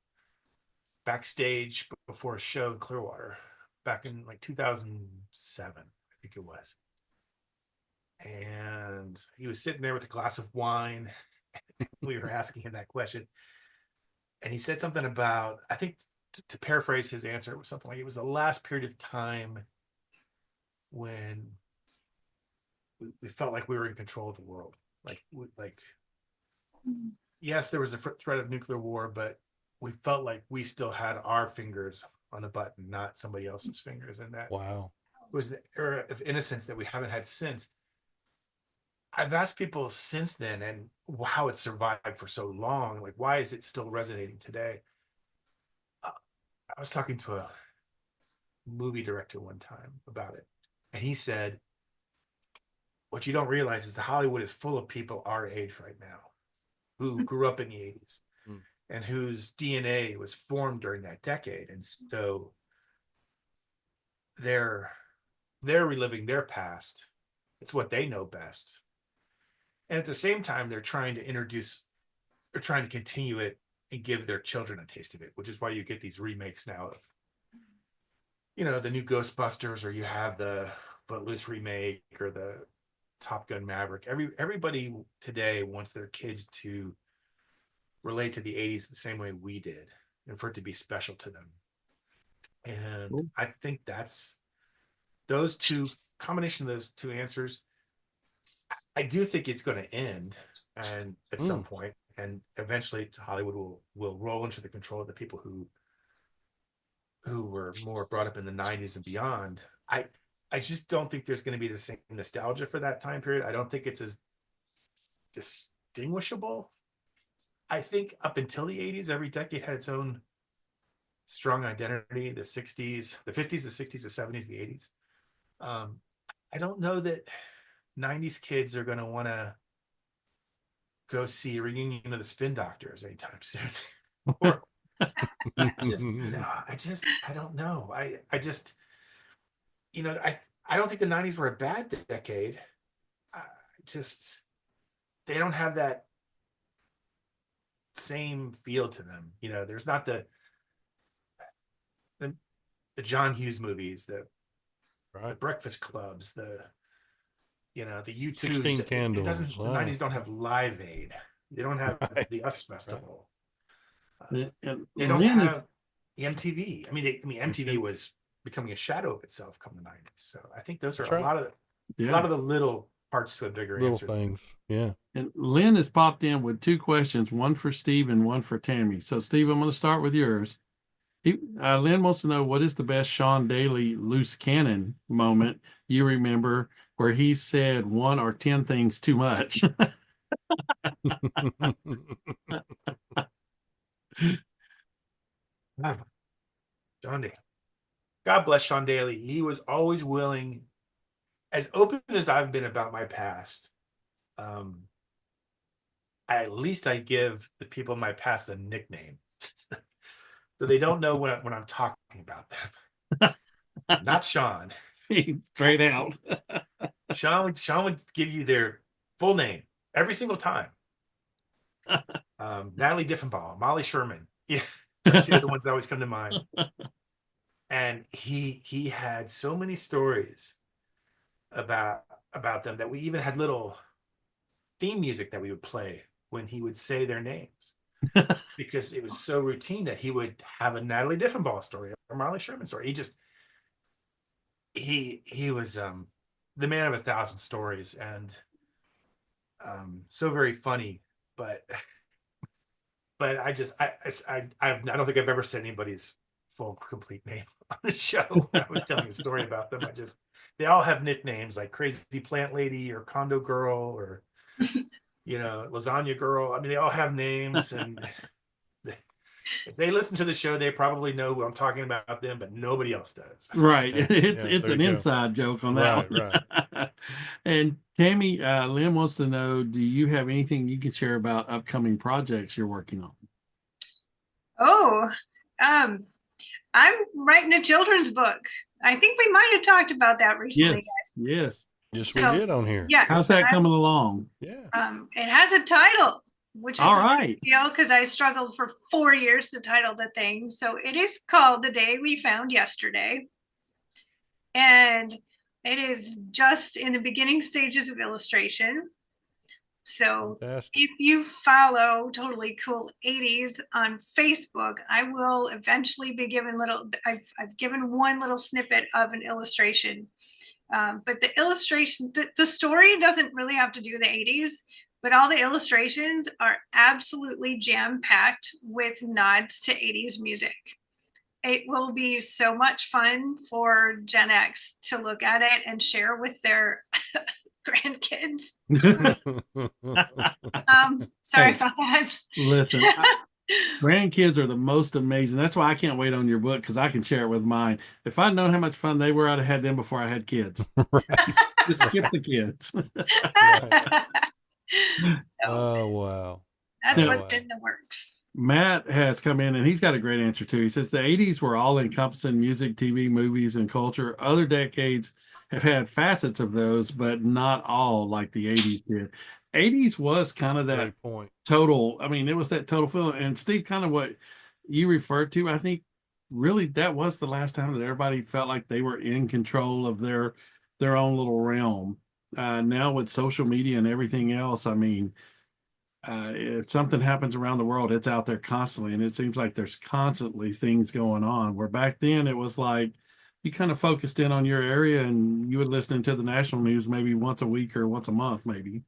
backstage before a show in Clearwater, back in like 2007, I think it was. And he was sitting there with a glass of wine. We were asking him that question, and he said something about, I think, to paraphrase his answer, it was something like, it was the last period of time when we felt like we were in control of the world. Yes, there was a threat of nuclear war, but we felt like we still had our fingers on the button, not somebody else's fingers. And that was the era of innocence that we haven't had since. I've asked people since then and how it survived for so long. Like, why is it still resonating today? I was talking to a movie director one time about it, and he said, what you don't realize is that Hollywood is full of people our age right now who grew up in the 80s and whose DNA was formed during that decade. And so they're they're reliving their past. It's what they know best. And at the same time, they're trying to continue it and give their children a taste of it, which is why you get these remakes now of, the new Ghostbusters, or you have the Footloose remake or the Top Gun Maverick. Everybody today wants their kids to relate to the 80s the same way we did, and for it to be special to them. And I think that's combination of those two answers. I do think it's going to end, and at some point, and eventually Hollywood will roll into the control of the people who were more brought up in the 90s and beyond. I just don't think there's going to be the same nostalgia for that time period. I don't think it's as distinguishable. I think up until the 80s, every decade had its own strong identity. The 60s, the 50s, the 60s, the 70s, the 80s. I don't know that 90s kids are going to want to go see a reunion of the Spin Doctors anytime soon. Or I don't know. I don't think the 90s were a bad decade. They don't have that same feel to them. There's not the John Hughes movies, the Breakfast Clubs, the U2s. 16 Candles. The 90s don't have Live Aid. They don't have the US Festival. They don't have the MTV. MTV was becoming a shadow of itself come the 90s. So I think those are a lot of the little parts to a bigger answer. Little things. Yeah. And Lynn has popped in with two questions, one for Steve and one for Tammy. So Steve, I'm going to start with yours. Lynn wants to know, what is the best Sean Daly loose cannon moment you remember where he said 1 or 10 things too much? Sean Daly. God bless Sean Daly. He was always willing, as open as I've been about my past. At least I give the people in my past a nickname. So they don't know when I'm talking about them. Not Sean. Straight out. Sean would give you their full name every single time. Natalie Diffenbaugh, Molly Sherman. Yeah, two of the ones that always come to mind. And he had so many stories about them that we even had little theme music that we would play when he would say their names. Because it was so routine that he would have a Natalie Diffenbaugh story or Marley Sherman story. He was the man of 1,000 stories, and so very funny. But I don't think I've ever said anybody's full complete name on the show when I was telling a story about them. They all have nicknames like Crazy Plant Lady or Condo Girl or Lasagna Girl. They all have names, and if they listen to the show, they probably know who I'm talking about them, but nobody else does. Right. It's an inside joke on that one. Right. And Tammy, Lynn wants to know, do you have anything you can share about upcoming projects you're working on? I'm writing a children's book. I think we might have talked about that recently. Yes. Yes, we did on here. Yes. How's that coming along? Yeah. It has a title, which is all right. Because I struggled for 4 years to title the thing. So it is called The Day We Found Yesterday. And it is just in the beginning stages of illustration. So Fantastic. if you follow Totally Cool 80s on Facebook, I will eventually be given I've given one little snippet of an illustration. But the illustration, the story doesn't really have to do with the 80s, but all the illustrations are absolutely jam-packed with nods to 80s music. It will be so much fun for Gen X to look at it and share with their grandkids. Sorry about that. Listen, grandkids are the most amazing. That's why I can't wait on your book, because I can share it with mine. If I'd known how much fun they were, I'd have had them before I had kids. Just skip the kids. Oh, wow. That's what's in the works. Matt has come in and he's got a great answer too. He says the 80s were all encompassing music, TV, movies, and culture. Other decades have had facets of those, but not all like the 80s did. 80s was kind of that Great point. total. I mean, it was that total feeling. And Steve, kind of what you referred to, I think really that was the last time that everybody felt like they were in control of their own little realm. Now with social media and everything else, I mean, if something happens around the world, it's out there constantly, and it seems like there's constantly things going on. Where back then it was like you kind of focused in on your area, and you would listen to the national news maybe once a week or once a month, maybe.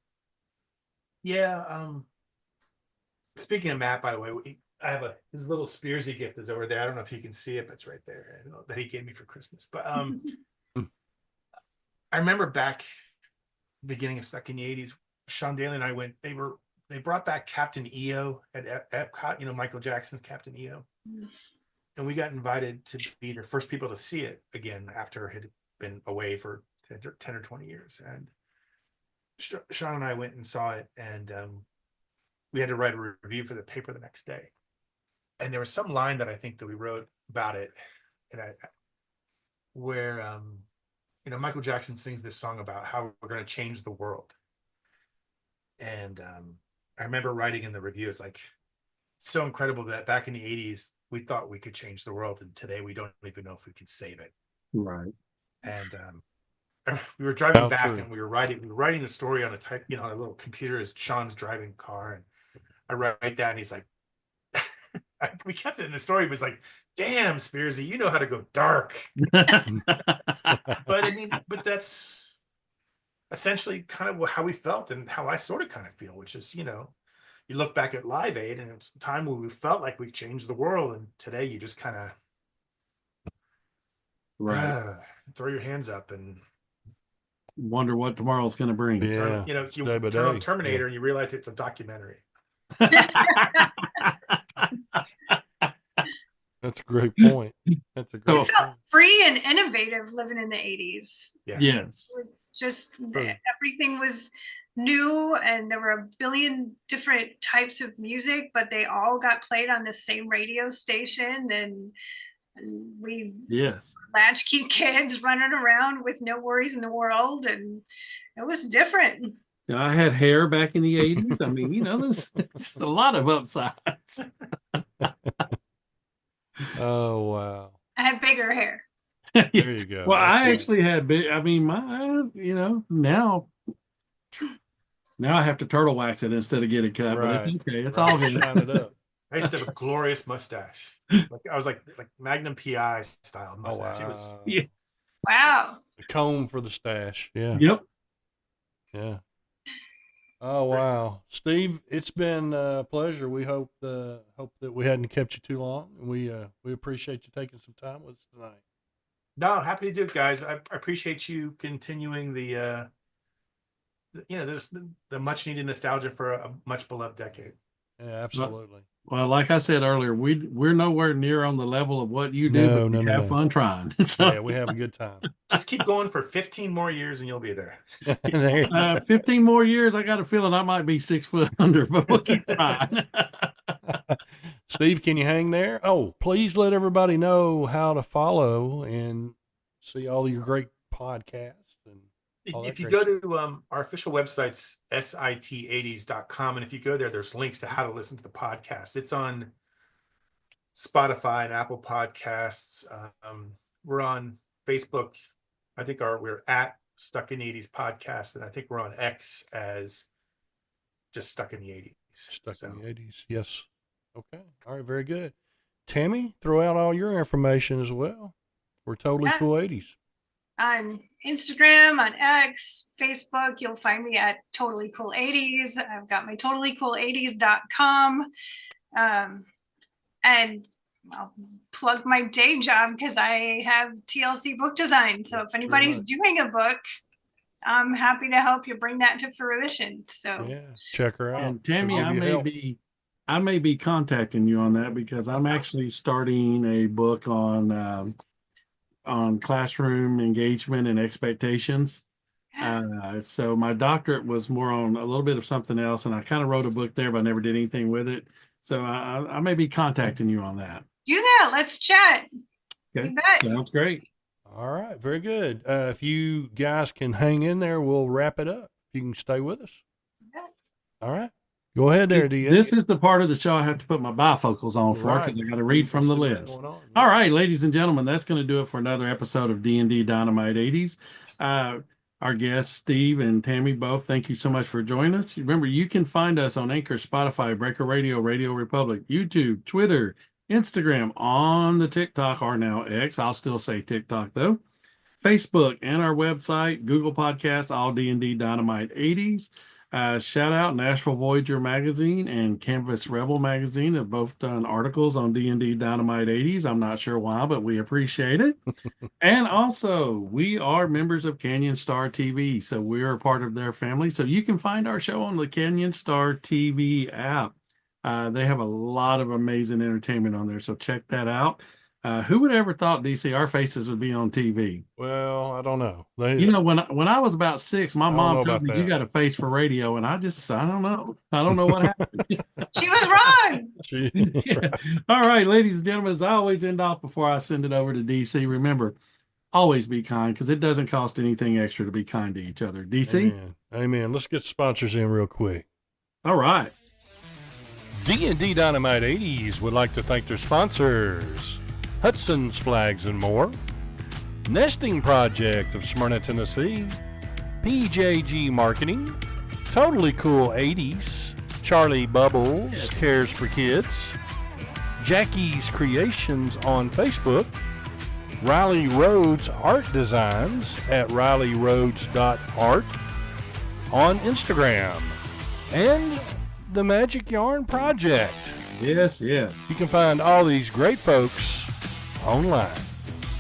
Yeah. Speaking of Matt, by the way, I have his little Spearsy gift is over there. I don't know if you can see it, but it's right there. I don't know, that he gave me for Christmas. But I remember back the beginning of Stuck in the 80s, Sean Daly and I went. They brought back Captain EO at Epcot. You know, Michael Jackson's Captain EO, and we got invited to be the first people to see it again after it had been away for 10 or 20 years. And Sean and I went and saw it, and we had to write a review for the paper the next day. And there was some line that I think that we wrote about it, and where Michael Jackson sings this song about how we're going to change the world. And I remember writing in the review, it's like, so incredible that back in the 80s, we thought we could change the world. And today we don't even know if we could save it. Right. And we were driving back and we were writing the story on a little computer as Sean's driving car. And I write that and he's like, we kept it in the story, but it's like, damn, Spearsy, you know how to go dark. But that's essentially kind of how we felt and how I sort of kind of feel, which is, you look back at Live Aid and it's a time where we felt like we changed the world. And today you just kind of throw your hands up and wonder what tomorrow's going to bring. Yeah. You turn on Terminator and you realize it's a documentary. That's a great point. That's a great point. Free and innovative living in the 80s. Yeah. Yes. It's just everything was new and there were a billion different types of music, but they all got played on the same radio station, and we latchkey kids running around with no worries in the world, and it was different. I had hair back in the 80s. I mean, there's just a lot of upsides. Oh, wow. I had bigger hair. There you go. Well, I actually had big, I mean, now I have to turtle wax it instead of get it cut, but it's okay. It's all good. Shine it up. I used to have a glorious mustache. I was like Magnum PI style mustache. Oh, wow. It was Wow. The comb for the stash. Yeah. Yep. Yeah. Oh, wow. Steve, it's been a pleasure. We hope that we hadn't kept you too long, and we appreciate you taking some time with us tonight. No, happy to do it, guys. I appreciate you continuing the much needed nostalgia for a much beloved decade. Yeah, absolutely. Well, like I said earlier, we're nowhere near on the level of what you do, but we have fun trying. So, yeah, we have a good time. Just keep going for 15 more years and you'll be there. 15 more years, I got a feeling I might be 6 foot under, but we'll keep trying. Steve, can you hang there? Oh, please let everybody know how to follow and see all your great podcasts. If you go to our official website's sit80s.com, and if you go there, there's links to how to listen to the podcast. It's on Spotify and Apple Podcasts. We're on Facebook. I think we're at Stuck in the 80s Podcast, and I think we're on X as just Stuck in the 80s. Stuck in the 80s, yes. Okay, all right, very good. Tammy, throw out all your information as well. We're Totally Cool 80s. On Instagram, on X, Facebook, you'll find me at Totally Cool 80s. I've got my totallycool80s.com. And I'll plug my day job because I have TLC book design. So if anybody's doing a book, I'm happy to help you bring that to fruition. So yeah, check her out. And Tammy, I may be contacting you on that because I'm actually starting a book on classroom engagement and expectations. So my doctorate was more on a little bit of something else, and I kind of wrote a book there, but I never did anything with it. So I may be contacting you on that. Do that. Let's chat. Okay. You bet. Sounds great. All right, very good. If you guys can hang in there, we'll wrap it up. You can stay with us. Yeah. All right. Go ahead there, DA. This is the part of the show I have to put my bifocals on for because I got to read from the list. All right, ladies and gentlemen, that's going to do it for another episode of D&D Dynamite 80s. Our guests, Steve and Tammy, both, thank you so much for joining us. Remember, you can find us on Anchor, Spotify, Breaker Radio, Radio Republic, YouTube, Twitter, Instagram, on the TikTok, or now X. I'll still say TikTok, though. Facebook and our website, Google Podcasts, all D&D Dynamite 80s. Shout out Nashville Voyager Magazine and Canvas Rebel Magazine have both done articles on D&D Dynamite 80s. I'm not sure why, but we appreciate it. And also, we are members of Canyon Star TV, so we are a part of their family. So you can find our show on the Canyon Star TV app. They have a lot of amazing entertainment on there, so check that out. Who would ever thought, DC, our faces would be on TV? Well, I don't know. When I was about 6, my mom told me you got a face for radio, and I don't know. I don't know what happened. She was wrong. Yeah. All right, ladies and gentlemen, as I always end off before I send it over to DC, remember, always be kind because it doesn't cost anything extra to be kind to each other. DC? Amen. Let's get sponsors in real quick. All right. D&D Dynamite 80s would like to thank their sponsors, Hudson's Flags and More, Nesting Project of Smyrna, Tennessee, PJG Marketing, Totally Cool 80s, Charlie Bubbles Cares for Kids, Jackie's Creations on Facebook, Riley Rhodes Art Designs at RileyRhodes.art on Instagram, and the Magic Yarn Project. Yes, yes. You can find all these great folks online.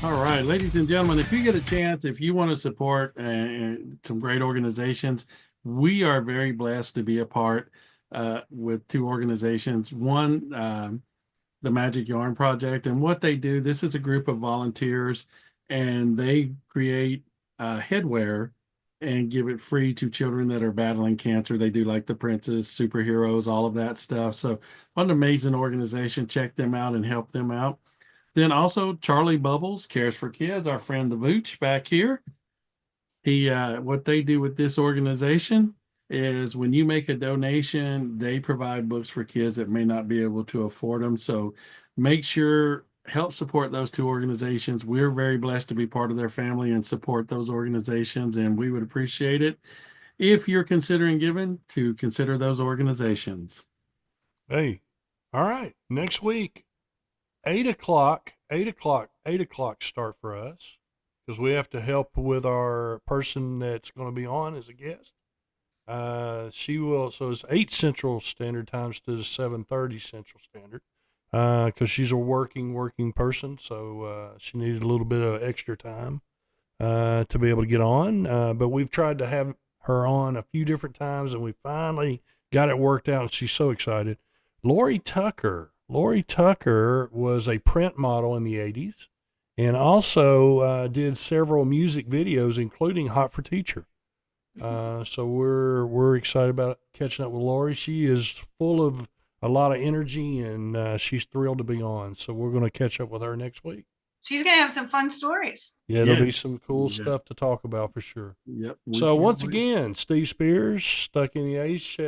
All right, ladies and gentlemen, if you get a chance, if you want to support some great organizations, we are very blessed to be a part with 2 organizations. One, the Magic Yarn Project, and what they do, this is a group of volunteers, and they create headwear and give it free to children that are battling cancer. They do like the Princess, superheroes, all of that stuff. So what an amazing organization. Check them out and help them out. Then also Charlie Bubbles Cares for Kids, our friend the Vooch back here. What they do with this organization is when you make a donation, they provide books for kids that may not be able to afford them. So make sure, help support those 2 organizations. We're very blessed to be part of their family and support those organizations, and we would appreciate it if you're considering giving to consider those organizations. Hey, all right, next week. 8 o'clock start for us because we have to help with our person that's going to be on as a guest. So it's 8 Central Standard Times to 7:30 Central Standard because she's a working person. So she needed a little bit of extra time to be able to get on. But we've tried to have her on a few different times and we finally got it worked out. And she's so excited. Lori Tucker was a print model in the 80s and also did several music videos, including Hot for Teacher. So we're excited about catching up with Lori. She is full of a lot of energy and she's thrilled to be on. So we're going to catch up with her next week. She's going to have some fun stories. Yeah, there'll be some cool stuff to talk about for sure. Yep. So once again, Steve Spears, Stuck in the Age.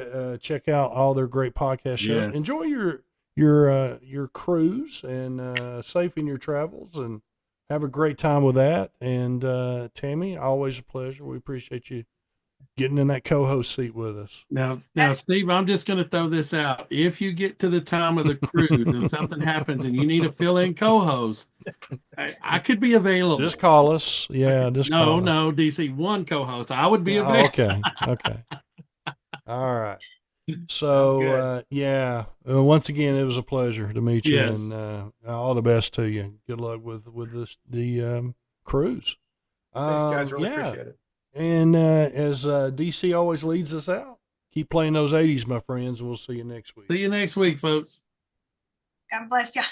Check out all their great podcast shows. Yes. Enjoy your cruise and safe in your travels and have a great time with that. And Tammy, always a pleasure. We appreciate you getting in that co-host seat with us. Now, Steve, I'm just going to throw this out. If you get to the time of the cruise and something happens and you need a fill-in co-host, I could be available. Just call us. Yeah, call us. No, DC, one co-host. I would be available. Okay. All right. So, once again, it was a pleasure to meet you, and all the best to you. Good luck with the cruise. Thanks, guys. Really appreciate it. And as DC always leads us out, keep playing those 80s, my friends, and we'll see you next week. See you next week, folks. God bless you.